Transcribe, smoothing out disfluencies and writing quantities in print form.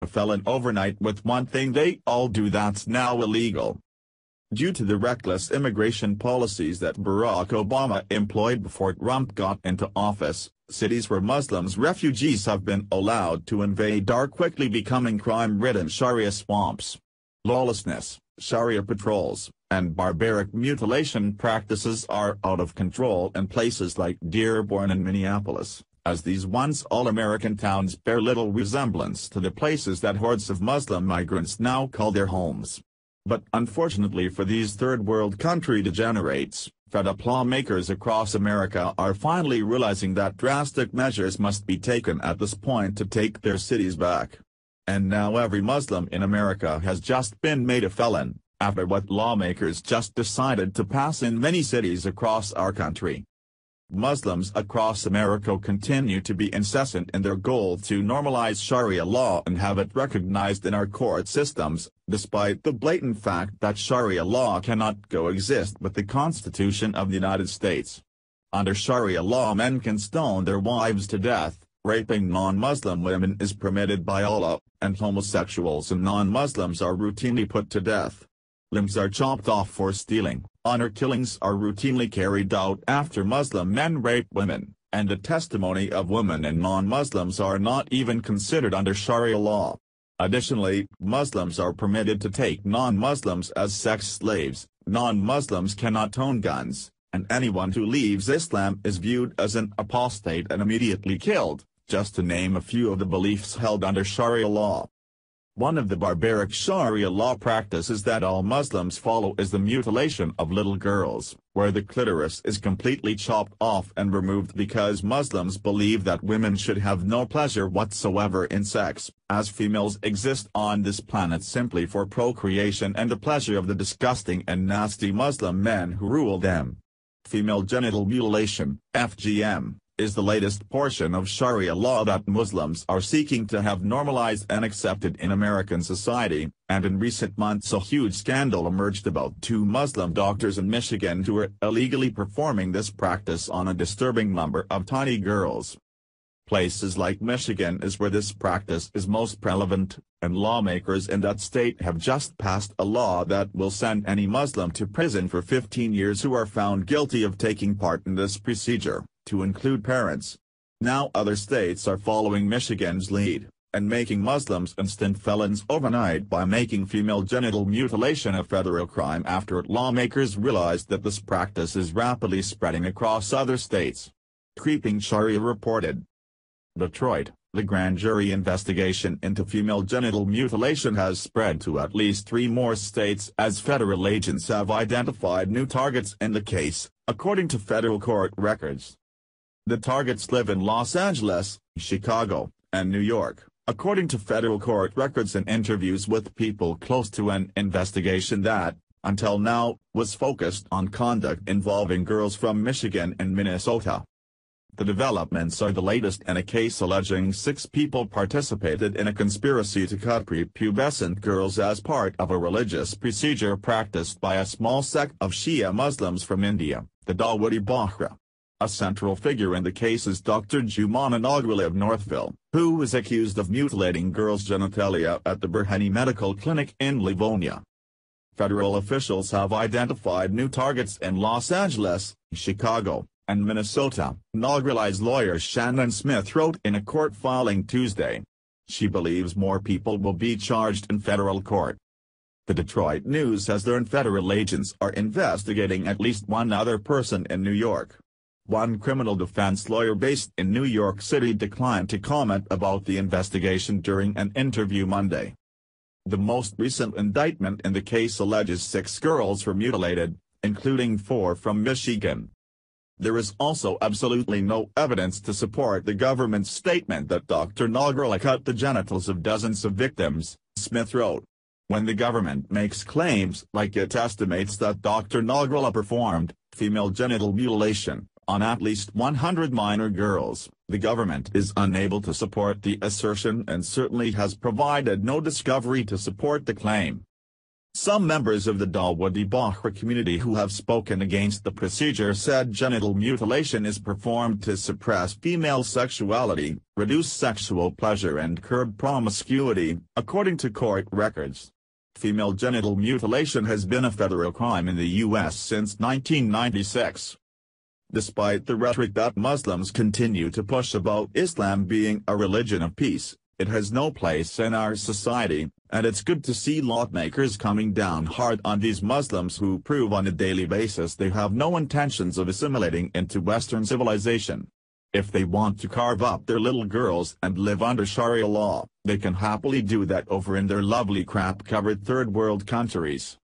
a felon overnight with one thing they all do that's now illegal. Due to the reckless immigration policies that Barack Obama employed before Trump got into office, cities where Muslims refugees have been allowed to invade are quickly becoming crime-ridden Sharia swamps. Lawlessness, Sharia patrols, and barbaric mutilation practices are out of control in places like Dearborn and Minneapolis, as these once all-American towns bear little resemblance to the places that hordes of Muslim migrants now call their homes. But unfortunately for these third-world country degenerates, fed-up lawmakers across America are finally realizing that drastic measures must be taken at this point to take their cities back. And now every Muslim in America has just been made a felon, after what lawmakers just decided to pass in many cities across our country. Muslims across America continue to be incessant in their goal to normalize Sharia law and have it recognized in our court systems, despite the blatant fact that Sharia law cannot coexist with the Constitution of the United States. Under Sharia law, men can stone their wives to death, raping non-Muslim women is permitted by Allah, and homosexuals and non-Muslims are routinely put to death. Limbs are chopped off for stealing, honor killings are routinely carried out after Muslim men rape women, and the testimony of women and non-Muslims are not even considered under Sharia law. Additionally, Muslims are permitted to take non-Muslims as sex slaves, non-Muslims cannot own guns, and anyone who leaves Islam is viewed as an apostate and immediately killed, just to name a few of the beliefs held under Sharia law. One of the barbaric Sharia law practices that all Muslims follow is the mutilation of little girls, where the clitoris is completely chopped off and removed because Muslims believe that women should have no pleasure whatsoever in sex, as females exist on this planet simply for procreation and the pleasure of the disgusting and nasty Muslim men who rule them. Female genital mutilation, FGM, is the latest portion of Sharia law that Muslims are seeking to have normalized and accepted in American society, and in recent months a huge scandal emerged about two Muslim doctors in Michigan who were illegally performing this practice on a disturbing number of tiny girls. Places like Michigan is where this practice is most prevalent, and lawmakers in that state have just passed a law that will send any Muslim to prison for 15 years who are found guilty of taking part in this procedure, to include parents. Now other states are following Michigan's lead, and making Muslims instant felons overnight by making female genital mutilation a federal crime after lawmakers realized that this practice is rapidly spreading across other states. Creeping Sharia reported. Detroit, the grand jury investigation into female genital mutilation has spread to at least 3 more states as federal agents have identified new targets in the case, according to federal court records. The targets live in Los Angeles, Chicago, and New York, according to federal court records and interviews with people close to an investigation that, until now, was focused on conduct involving girls from Michigan and Minnesota. The developments are the latest in a case alleging 6 people participated in a conspiracy to cut prepubescent girls as part of a religious procedure practiced by a small sect of Shia Muslims from India, the Dawoodi Bohra. A central figure in the case is Dr. Jumana Nagrali of Northville, who was accused of mutilating girls' genitalia at the Burhani Medical Clinic in Livonia. Federal officials have identified new targets in Los Angeles, Chicago, and Minnesota, Nagrali's lawyer Shannon Smith wrote in a court filing Tuesday. She believes more people will be charged in federal court. The Detroit News has learned federal agents are investigating at least one other person in New York. One criminal defense lawyer based in New York City declined to comment about the investigation during an interview Monday. The most recent indictment in the case alleges 6 girls were mutilated, including 4 from Michigan. There is also absolutely no evidence to support the government's statement that Dr. Nagrali cut the genitals of dozens of victims, Smith wrote. When the government makes claims like it estimates that Dr. Nagrali performed female genital mutilation on at least 100 minor girls, the government is unable to support the assertion and certainly has provided no discovery to support the claim. Some members of the Dawoodi Bohra community who have spoken against the procedure said genital mutilation is performed to suppress female sexuality, reduce sexual pleasure and curb promiscuity, according to court records. Female genital mutilation has been a federal crime in the U.S. since 1996. Despite the rhetoric that Muslims continue to push about Islam being a religion of peace, it has no place in our society, and it's good to see lawmakers coming down hard on these Muslims who prove on a daily basis they have no intentions of assimilating into Western civilization. If they want to carve up their little girls and live under Sharia law, they can happily do that over in their lovely crap-covered third world countries.